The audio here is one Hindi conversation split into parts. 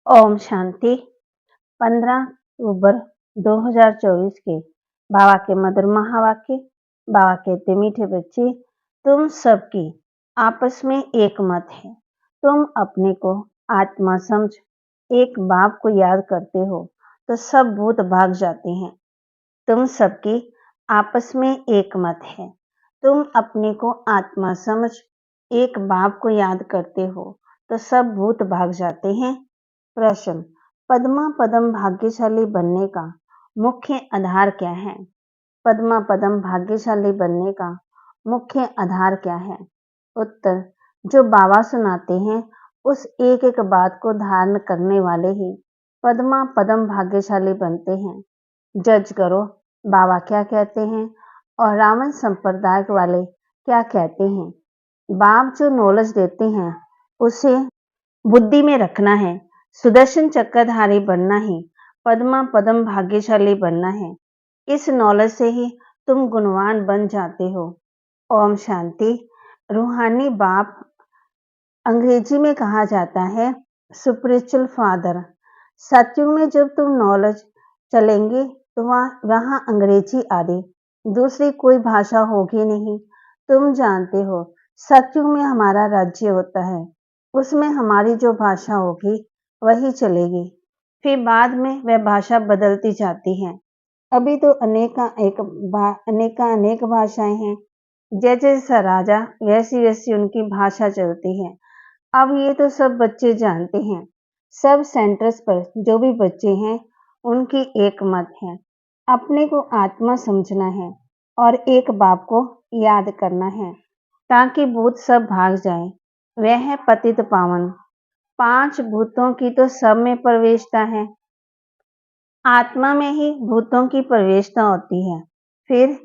ओम शांति। 15 अक्टूबर 2024 के बाबा के मधुर महावाक्य। बाबा कहते मीठे बच्चे, तुम सबकी आपस में एक मत है। तुम अपने को आत्मा समझ एक बाप को याद करते हो तो सब भूत भाग जाते हैं। तुम सबकी आपस में एक मत है। तुम अपने को आत्मा समझ एक बाप को याद करते हो तो सब भूत भाग जाते हैं। प्रश्न, पद्मा पदम भाग्यशाली बनने का मुख्य आधार क्या है? पद्मा पदम भाग्यशाली बनने का मुख्य आधार क्या है? उत्तर, जो बाबा सुनाते हैं उस एक एक बात को धारण करने वाले ही पद्मा पदम भाग्यशाली बनते हैं। जज करो बाबा क्या कहते हैं और रावण संप्रदाय वाले क्या कहते हैं। बाप जो नॉलेज देते हैं उसे बुद्धि में रखना है। सुदर्शन चक्रधारी बनना ही पद्मा पदम भाग्यशाली बनना है। इस नॉलेज से ही तुम गुणवान बन जाते हो। ओम शांति। रूहानी बाप अंग्रेजी में कहा जाता है स्पिरिचुअल फादर। सत्युग में जब तुम नॉलेज चलेंगे तो वहाँ अंग्रेजी आदि दूसरी कोई भाषा होगी नहीं। तुम जानते हो सत्युग में हमारा राज्य होता है, उसमें हमारी जो भाषा होगी वही चलेगी। फिर बाद में वह भाषा बदलती जाती है। अभी तो अनेक भाषाएं हैं। जैसे जैसा राजा वैसी वैसी उनकी भाषा चलती है। अब ये तो सब बच्चे जानते हैं। सब सेंटर्स पर जो भी बच्चे हैं उनकी एक मत है। अपने को आत्मा समझना है और एक बाप को याद करना है ताकि भूत सब भाग जाए। वह है पतित पावन। 5 भूतों की तो सब में प्रवेशता है। आत्मा में ही भूतों की प्रवेशता होती है। फिर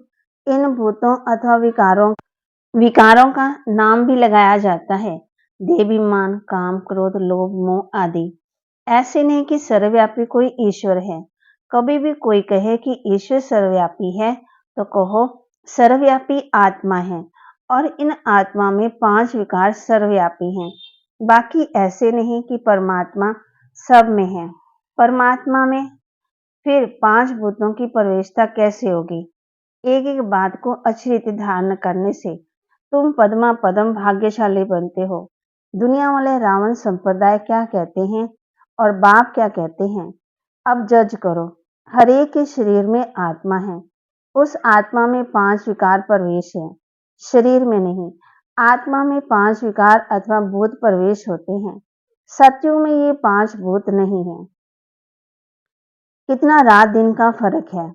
इन भूतों अथवा विकारों का नाम भी लगाया जाता है। देवीमान, काम, क्रोध, लोभ, मोह आदि। ऐसे नहीं कि सर्वव्यापी कोई ईश्वर है। कभी भी कोई कहे कि ईश्वर सर्वव्यापी है तो कहो सर्वव्यापी आत्मा है और इन आत्मा में 5 विकार सर्वव्यापी हैं। बाकी ऐसे नहीं कि परमात्मा सब में है। परमात्मा में फिर 5 भूतों की प्रवेशता कैसे होगी? एक एक बात को अच्छी रीति धारण करने से तुम पद्मा पदम भाग्यशाली बनते हो। दुनिया वाले रावण संप्रदाय क्या कहते हैं और बाप क्या कहते हैं? अब जज करो। हर एक के शरीर में आत्मा है। उस आत्मा में 5 विकार प्रवेश है, शरीर में नहीं। आत्मा में 5 विकार अथवा भूत प्रवेश होते हैं। सत्युग में ये 5 भूत नहीं है। कितना रात दिन का फर्क है।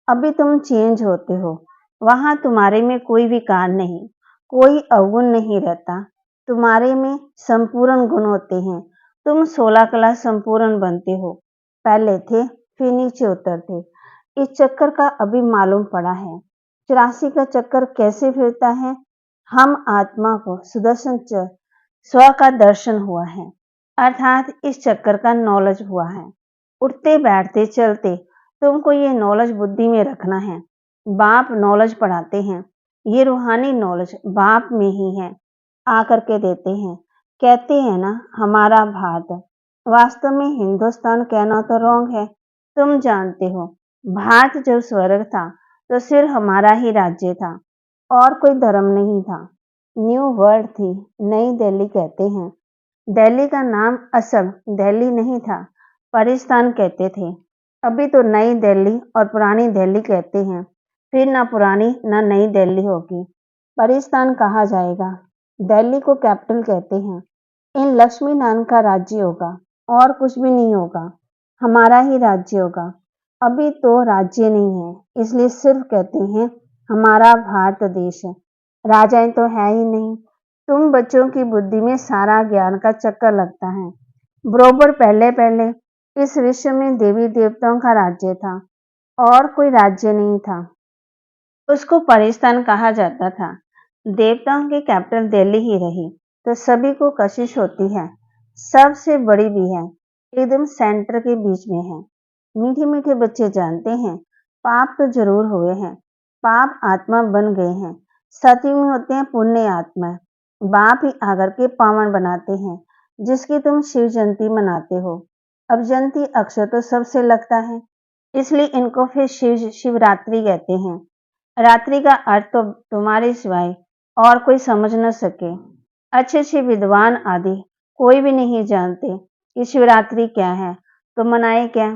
अभी तुम चेंज होते हो। वहां तुम्हारे में कोई विकार नहीं, कोई अवगुण नहीं रहता। तुम्हारे में संपूर्ण गुण होते हैं। तुम 16 कला संपूर्ण बनते हो। पहले थे फिर नीचे उतरते। इस चक्कर का अभी मालूम पड़ा है। 84 का चक्कर कैसे फिरता है? हम आत्मा को सुदर्शन स्व का दर्शन हुआ है, अर्थात इस चक्कर का नॉलेज हुआ है। उठते बैठते चलते तुमको ये नॉलेज बुद्धि में रखना है। बाप नॉलेज पढ़ाते हैं। ये रूहानी नॉलेज बाप में ही है, आकर के देते हैं। कहते हैं ना हमारा भारत, वास्तव में हिंदुस्तान कहना तो रॉन्ग है। तुम जानते हो भारत जब स्वर्ग था तो सिर्फ हमारा ही राज्य था और कोई धर्म नहीं था। न्यू वर्ल्ड थी, नई दिल्ली कहते हैं। दिल्ली का नाम असल दिल्ली नहीं था, पाकिस्तान कहते थे। अभी तो नई दिल्ली और पुरानी दिल्ली कहते हैं। फिर ना पुरानी ना नई दिल्ली होगी, पाकिस्तान कहा जाएगा। दिल्ली को कैपिटल कहते हैं। इन लक्ष्मी नारायण का राज्य होगा और कुछ भी नहीं होगा, हमारा ही राज्य होगा। अभी तो राज्य नहीं है, इसलिए सिर्फ कहते हैं हमारा भारत देश है। राजाएं तो है ही नहीं। तुम बच्चों की बुद्धि में सारा ज्ञान का चक्कर लगता है। बरोबर पहले पहले इस विश्व में देवी देवताओं का राज्य था और कोई राज्य नहीं था। उसको पाकिस्तान कहा जाता था। देवताओं की कैपिटल दिल्ली ही रही तो सभी को कशिश होती है। सबसे बड़ी भी है, एकदम सेंटर के बीच में है। मीठे मीठे बच्चे जानते हैं पाप तो जरूर हुए हैं, पाप आत्मा बन गए हैं। सतयुग में होते हैं पुण्य आत्मा। बाप ही आकर के पावन बनाते हैं, जिसकी तुम शिव जयंती मनाते हो। अब जयंती अक्षर तो सबसे लगता है, इसलिए इनको फिर शिवरात्रि कहते हैं। रात्रि का अर्थ तो तुम्हारे सिवाय और कोई समझ न सके। अच्छे अच्छे विद्वान आदि कोई भी नहीं जानते कि शिवरात्रि क्या है, तो मनाए क्या।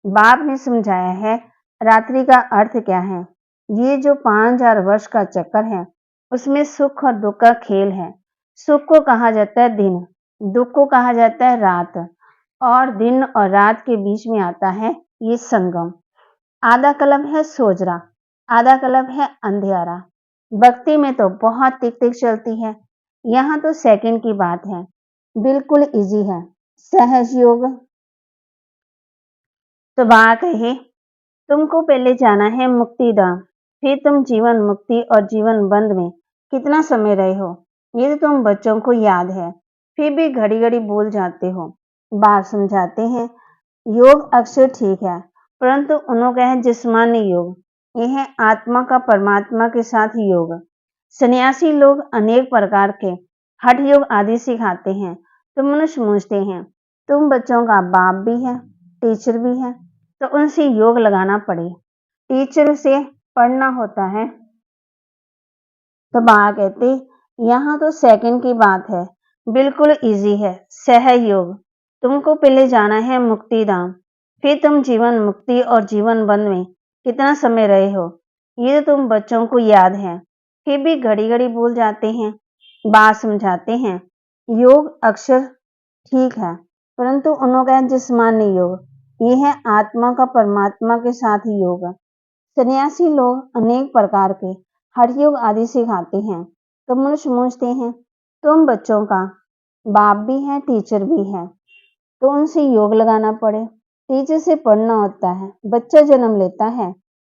बाप ने समझाया है रात्रि का अर्थ क्या है। ये जो 5000 वर्ष का चक्कर है, उसमें सुख और दुख का खेल है। सुख को कहा जाता है दिन, दुख को कहा जाता है रात, और दिन और रात के बीच में आता है ये संगम। आधा कलम है सोजरा, आधा कलम है अंधियारा। भक्ति में तो बहुत टिक टिक चलती है, यहाँ तो सेकंड की बात है, बिल्कुल इजी है। सहज योग। तो बात कही, तुमको पहले जाना है मुक्तिधाम, फिर तुम जीवन मुक्ति और जीवन बंद में कितना समय रहे हो, ये तो तुम बच्चों को याद है, फिर भी घड़ी घड़ी भूल जाते हो। बाप समझाते हैं योग अक्सर ठीक है, परंतु उन्होंने है जिस्मानी योग, यह है आत्मा का परमात्मा के साथ योग। सन्यासी लोग अनेक प्रकार के हठ योग आदि सिखाते हैं, तो मनुष्य पूछते हैं तुम बच्चों का बाप भी है, टीचर भी है, तो उनसे योग लगाना पड़े। टीचर से पढ़ना होता है, तो बा कहते यहाँ तो सेकंड की बात है, बिल्कुल इजी है। सहयोग। तुमको पहले जाना है मुक्तिधाम, फिर तुम जीवन मुक्ति और जीवन बंद में कितना समय रहे हो, ये तो तुम बच्चों को याद है, फिर भी घड़ी घड़ी भूल जाते हैं। बात समझाते हैं योग अक्षर ठीक है, परंतु उन्होंने जिस्मानी योग, ये है आत्मा का परमात्मा के साथ योग। सन्यासी लोग अनेक प्रकार के हठ योग आदि सिखाते हैं, तो मनुष्य पूछते हैं तुम बच्चों का बाप भी है, टीचर भी है, तो उनसे योग लगाना पड़े। टीचर से पढ़ना होता है। बच्चा जन्म लेता है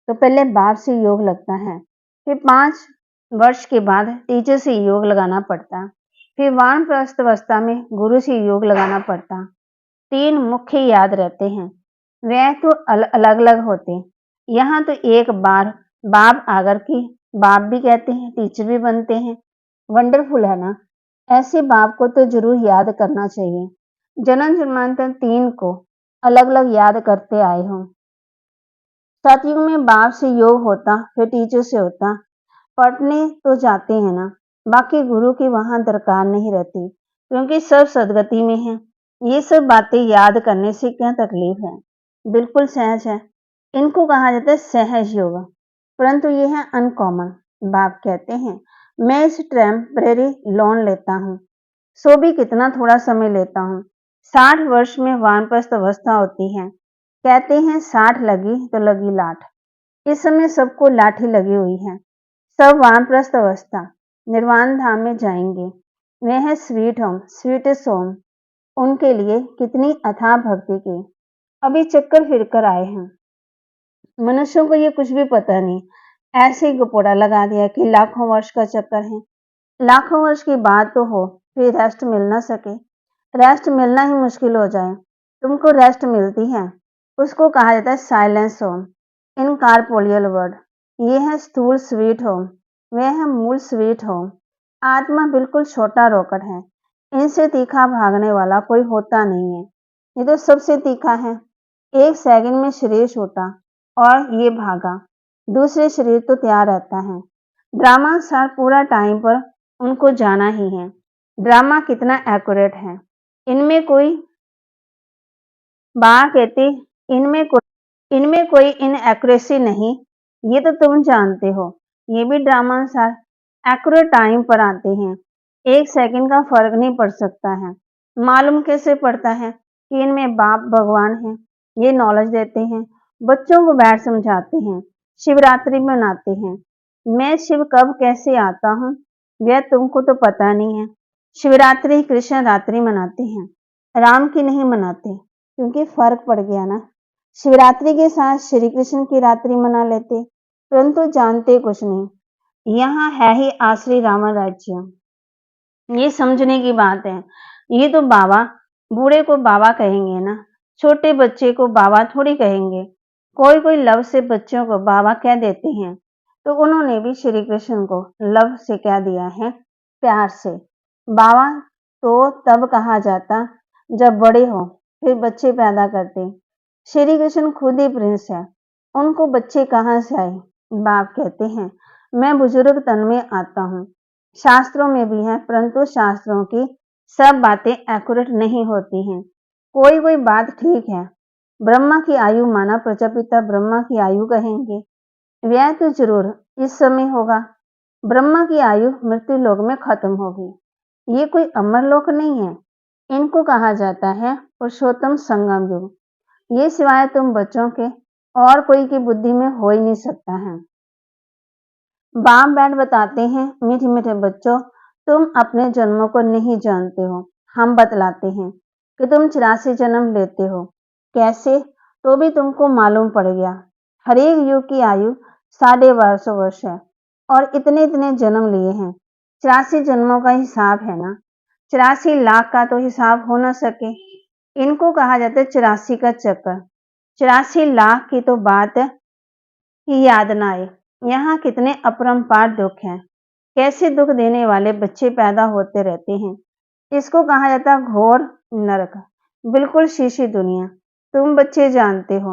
तो पहले बाप से योग लगता है, फिर 5 वर्ष के बाद टीचर से योग लगाना पड़ता, फिर वानप्रस्थ अवस्था में गुरु से योग लगाना पड़ता। 3 मुख्य याद रहते हैं, वह तो अलग अलग होते। यहाँ तो एक बार बाप आकर की बाप भी कहते हैं, टीचर भी बनते हैं। वंडरफुल है ना। ऐसे बाप को तो जरूर याद करना चाहिए। जन्म जन्मांतर 3 को अलग अलग याद करते आए हों। सतयुग में बाप से योग होता, फिर टीचर से होता। पढ़ने तो जाते हैं ना, बाकी गुरु की वहां दरकार नहीं रहती, क्योंकि सब सदगति में है। ये सब बातें याद करने से क्या तकलीफ है, बिल्कुल सहज है। इनको कहा जाता है सहज योग, परंतु ये है अनकॉमन। बाप कहते हैं मैं इस टेम्परेरी लोन लेता हूँ, सो भी कितना थोड़ा समय लेता हूँ। 60 वर्ष में वानप्रस्थ अवस्था होती है। कहते हैं 60 लगी तो लगी लाठ। इस समय सबको लाठी लगी हुई है। सब वानप्रस्थ अवस्था निर्वाण धाम में जाएंगे। वह है स्वीट होम, स्वीटेस्ट होम। उनके लिए कितनी अथाह भक्ति की। अभी चक्कर फिर कर आए हैं। मनुष्यों को ये कुछ भी पता नहीं, ऐसे ही गपोड़ा लगा दिया कि लाखों वर्ष का चक्कर है। लाखों वर्ष की बात तो हो, फिर रेस्ट मिल ना सके। रेस्ट मिलना ही मुश्किल हो जाए। तुमको रेस्ट मिलती है, उसको कहा जाता है साइलेंस होम, इनकॉर्पोरियल वर्ड। ये है स्थूल स्वीट होम, वह है मूल स्वीट होम। आत्मा बिल्कुल छोटा रॉकेट है, इनसे तीखा भागने वाला कोई होता नहीं है। ये तो सबसे तीखा है। 1 सेकंड में शरीर छूटा और ये भागा, दूसरे शरीर तो तैयार रहता है। ड्रामा सार पूरा टाइम पर उनको जाना ही है। ड्रामा कितना एक्यूरेट है, इनमें कोई बा कहते इनमें कोई इनएक्यूरेसी नहीं, ये तो तुम जानते हो। ये भी ड्रामा अनुसार एक्यूरेट टाइम पर आते हैं। 1 सेकंड का फर्क नहीं पड़ सकता है। मालूम कैसे पड़ता है कि इनमें बाप भगवान है, ये नॉलेज देते हैं। बच्चों को बैठ समझाते हैं, शिवरात्रि मनाते हैं। मैं शिव कब कैसे आता हूँ, यह तुमको तो पता नहीं है। शिवरात्रि कृष्ण रात्रि मनाते हैं, राम की नहीं मनाते, क्योंकि फर्क पड़ गया ना। शिवरात्रि के साथ श्री कृष्ण की रात्रि मना लेते, परंतु जानते कुछ नहीं। यहाँ है ही आश्री राम राज्य, ये समझने की बात है। ये तो बाबा बूढ़े को बाबा कहेंगे ना, छोटे बच्चे को बाबा थोड़ी कहेंगे। कोई कोई लव से बच्चों को बाबा कह देते हैं, तो उन्होंने भी श्री कृष्ण को लव से कह दिया है, प्यार से। बाबा तो तब कहा जाता जब बड़े हो, फिर बच्चे पैदा करते। श्री कृष्ण खुद ही प्रिंस है, उनको बच्चे कहाँ से आए? बाप कहते हैं, मैं बुजुर्ग तन में आता हूँ। शास्त्रों में भी है, परंतु शास्त्रों की सब बातें एक्यूरेट नहीं होती हैं। कोई कोई बात ठीक है। ब्रह्मा की आयु माना प्रजापिता ब्रह्मा की आयु कहेंगे। व्यय तो जरूर इस समय होगा। ब्रह्मा की आयु मृत्यु लोक में खत्म होगी। ये कोई अमर लोक नहीं है। इनको कहा जाता है पुरुषोत्तम संगम युग। ये सिवाय तुम बच्चों के और कोई की बुद्धि में हो ही नहीं सकता है। बाप बैठ बताते हैं, मीठे मीठे बच्चों, तुम अपने जन्मों को नहीं जानते हो। हम बतलाते हैं कि तुम 84 जन्म लेते हो। कैसे? तो भी तुमको मालूम पड़ गया। हर एक युग की आयु 1250 वर्ष है और इतने इतने जन्म लिए हैं। 84 जन्मों का हिसाब है ना। 84 लाख का तो हिसाब हो ना सके। इनको कहा जाता है 84 का चक्कर। 84 लाख की तो बात ही याद ना आए। यहाँ कितने अपरंपार दुख हैं। कैसे दुख देने वाले बच्चे पैदा होते रहते हैं। इसको कहा जाता है घोर नरक। बिल्कुल शीशी दुनिया। तुम बच्चे जानते हो,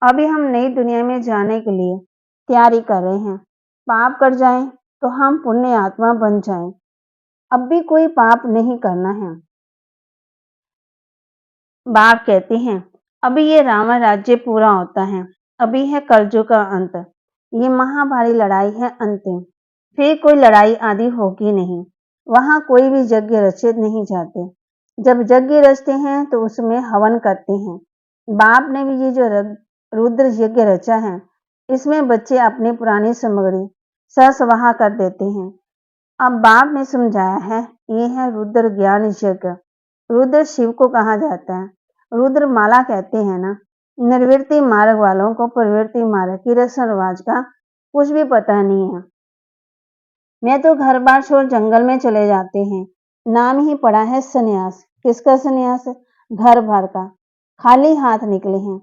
अभी हम नई दुनिया में जाने के लिए तैयारी कर रहे हैं। पाप कर जाएं तो हम पुण्य आत्मा बन जाएं। अब भी कोई पाप नहीं करना है। बाप कहते हैं, अभी ये रावण राज्य पूरा होता है। अभी है कलयुग का अंत। ये महाभारी लड़ाई है अंतिम। फिर कोई लड़ाई आदि होगी नहीं। वहां कोई भी यज्ञ रचे नहीं जाते। जब यज्ञ रचते हैं तो उसमें हवन करते हैं। बाप ने भी ये जो रुद्र यज्ञ रचा है, इसमें बच्चे अपनी पुरानी सामग्री सस्वाहा कर देते हैं। अब बाप ने समझाया है, ये है रुद्र ज्ञान यज्ञ। रुद्र शिव को कहा जाता है। रुद्र माला कहते हैं ना। निर्वृत्ति मार्ग वालों को प्रवृत्ति मार्ग की रस्म रिवाज का कुछ भी पता नहीं है। मैं तो घर बार छोड़ जंगल में चले जाते हैं। नाम ही पड़ा है सन्यास। किसका सन्यास? घर भर का। खाली हाथ निकले हैं।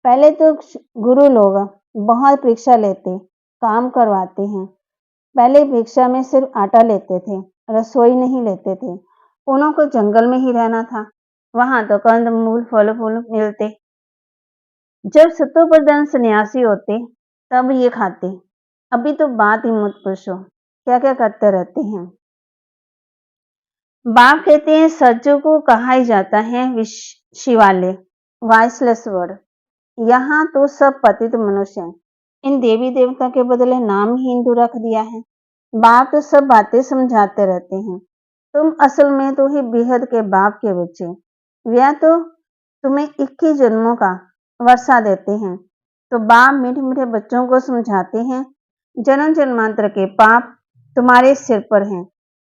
पहले तो गुरु लोग बहुत परीक्षा लेते, काम करवाते हैं। पहले भिक्षा में सिर्फ आटा लेते थे, रसोई नहीं लेते थे। उन्हों को जंगल में ही रहना था। वहां तो कंद मूल फल फूल मिलते। जब शतोप्रधान सन्यासी होते तब ये खाते। अभी तो बात ही मत पूछो, क्या क्या करते रहते हैं। बाप कहते हैं, सज्जों को कहा ही जाता है शिवालय, वाइसलेस वर्ड। यहाँ तो सब पतित मनुष्य हैं। इन देवी देवता के बदले नाम ही हिंदू रख दिया है। बाप तो सब बातें समझाते रहते हैं। तुम असल में तो ही बेहद के बाप के बच्चे। वह तो तुम्हें 21 जन्मों का वर्षा देते हैं। तो बाप मीठे मीठे बच्चों को समझाते हैं, जन्म जन्मांतर के पाप तुम्हारे सिर पर हैं।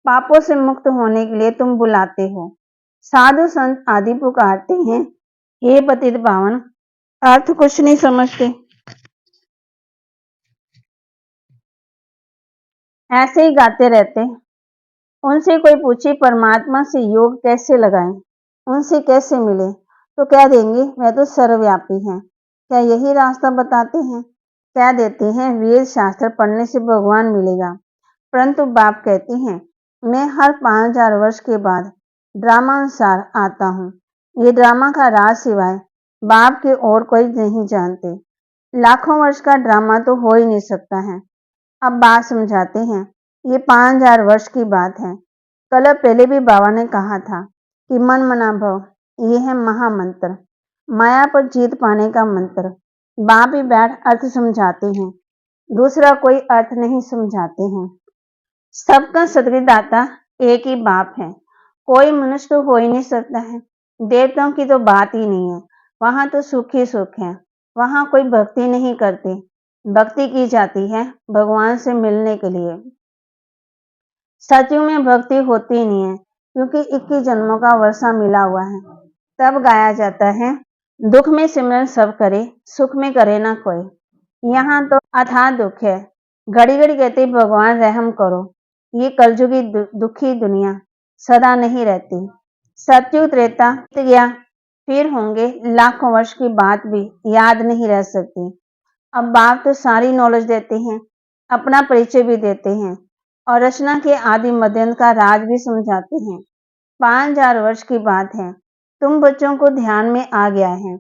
पापों से मुक्त होने के लिए तुम बुलाते हो। साधु संत आदि पुकारते हैं, हे पतित पावन। अर्थ कुछ नहीं समझते, ऐसे ही गाते रहते। उनसे कोई पूछे परमात्मा से योग कैसे लगाएं, उनसे कैसे मिले, तो कह देंगे वह तो सर्वव्यापी हैं। क्या यही रास्ता बताते हैं? कह देते हैं वेद शास्त्र पढ़ने से भगवान मिलेगा। परंतु बाप कहते हैं, मैं हर 5000 वर्ष के बाद ड्रामा अनुसार आता हूँ। ये ड्रामा का राज सिवाय बाप के और कोई नहीं जानते। लाखों वर्ष का ड्रामा तो हो ही नहीं सकता है। अब बात समझाते हैं, ये 5000 वर्ष की बात है। कल पहले भी बाबा ने कहा था कि मन मना भव, ये है महामंत्र, माया पर जीत पाने का मंत्र। बाप ही बैठ अर्थ समझाते हैं, दूसरा कोई अर्थ नहीं समझाते हैं। सबका सदगुरुदाता एक ही बाप है। कोई मनुष्य तो हो ही नहीं सकता है। देवताओं की तो बात ही नहीं है। वहां तो सुख ही सुख है। वहां कोई भक्ति नहीं करते। भक्ति की जाती है भगवान से मिलने के लिए। सचमुच में भक्ति होती नहीं है, क्योंकि 21 जन्मों का वर्षा मिला हुआ है। तब गाया जाता है, दुख में सिमरन सब करे, सुख में करे ना कोई। यहाँ तो अथाह दुख है। घड़ी घड़ी कहते भगवान रहम करो। ये कलयुगी दुखी दुनिया सदा नहीं रहती। सतयुग त्रेता बीत गया, फिर होंगे लाखों वर्ष की बात भी याद नहीं रह सकती। अब बाप तो सारी नॉलेज देते हैं, अपना परिचय भी देते हैं और रचना के आदि मध्य का राज भी समझाते हैं। 5000 वर्ष की बात है। तुम बच्चों को ध्यान में आ गया है।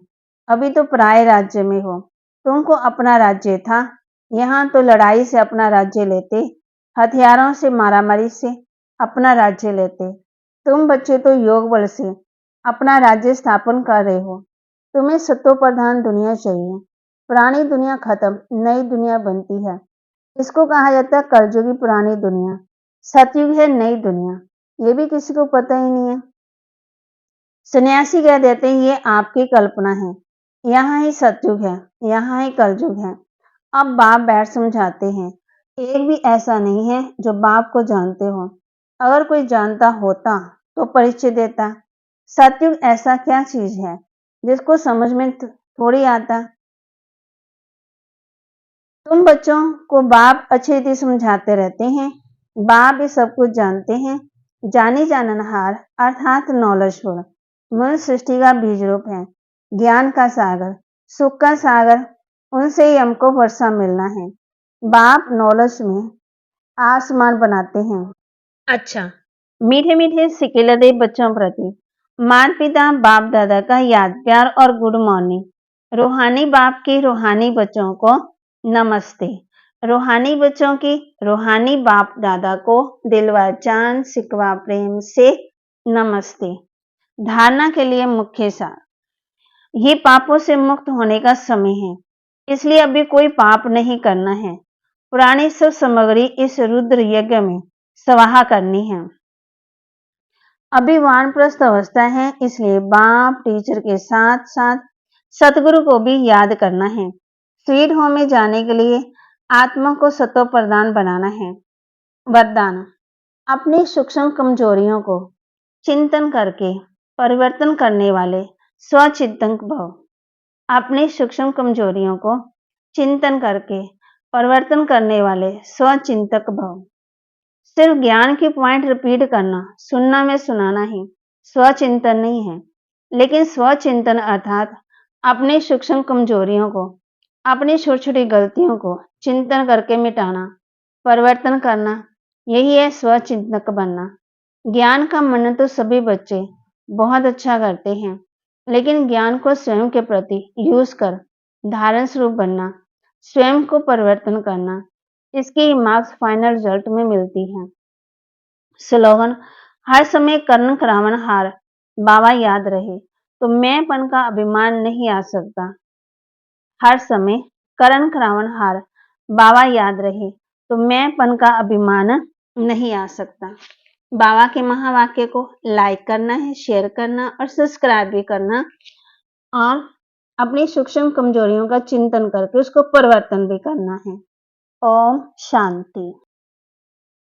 अभी तो पराये राज्य में हो। तुमको अपना राज्य था, यहाँ तो लड़ाई से अपना राज्य लेते, हथियारों से मारामारी से अपना राज्य लेते। तुम बच्चे तो योग बल से अपना राज्य स्थापन कर रहे हो। तुम्हें सत्तो प्रधान दुनिया चाहिए। पुरानी दुनिया खत्म, नई दुनिया बनती है। इसको कहा जाता है कलयुगी पुरानी दुनिया। सतयुग है नई दुनिया। ये भी किसी को पता ही नहीं है। सन्यासी कह देते हैं ये आपकी कल्पना है, यहाँ ही सतयुग है, यहाँ ही कलयुग है। अब बाप बैठ समझाते हैं, एक भी ऐसा नहीं है जो बाप को जानते हो। अगर कोई जानता होता तो परिचय देता। सतयुग ऐसा क्या चीज है जिसको समझ में थोड़ी आता। तुम बच्चों को बाप अच्छी रीति समझाते रहते हैं। बाप भी सब कुछ जानते हैं। जानी जाननहार अर्थात नॉलेजफुल मूल सृष्टि का बीज रूप है। ज्ञान का सागर, सुख का सागर, उनसे ही हमको वर्षा मिलना है। बाप नॉलेज में आसमान बनाते हैं। अच्छा, मीठे मीठे सिकिलदे बच्चों प्रति माता पिता बाप दादा का याद प्यार और गुड मॉर्निंग। रूहानी बाप की रूहानी बच्चों को नमस्ते। रूहानी बच्चों की रूहानी बाप दादा को दिलवा जान सिकवा प्रेम से नमस्ते। धारणा के लिए मुख्य सार, ये पापों से मुक्त होने का समय है, इसलिए अभी कोई पाप नहीं करना है। पुरानी सब सामग्री इस रुद्र यज्ञ में स्वाहा करनी है। अभी वानप्रस्थ अवस्था है, इसलिए बाप टीचर के साथ साथ सतगुरु को भी याद करना है। स्वीट होम में जाने के लिए आत्मा को सतो प्रदान बनाना है। वरदान, अपनी सूक्ष्म कमजोरियों को चिंतन करके परिवर्तन करने वाले स्वचिंतक भव। अपनी सूक्ष्म कमजोरियों को चिंतन करके परिवर्तन करने वाले स्वचिंतक भव। सिर्फ ज्ञान की पॉइंट रिपीट करना, सुनना में सुनाना ही स्वचिंतन नहीं है, लेकिन स्वचिंतन अर्थात अपनी सूक्ष्म कमजोरियों को, अपनी छोटी छोटी गलतियों को चिंतन करके मिटाना, परिवर्तन करना, यही है स्वचिंतक बनना। ज्ञान का मनन तो सभी बच्चे बहुत अच्छा करते हैं, लेकिन ज्ञान को स्वयं के प्रति यूज कर धारण स्वरूप बनना, स्वयं को परिवर्तन करना, इसकी मार्क्स फाइनल रिजल्ट में मिलती है। स्लोगन, हर समय कर्ण करावन हार बाबा याद रहे तो मैंपन का अभिमान नहीं आ सकता। हर समय कर्ण करावन हार बाबा याद रहे तो मैंपन का अभिमान नहीं आ सकता। बाबा के महावाक्य को लाइक करना है, शेयर करना और सब्सक्राइब भी करना, और अपनी सूक्ष्म कमजोरियों का चिंतन करके उसको परिवर्तन भी करना है। ओम शांति।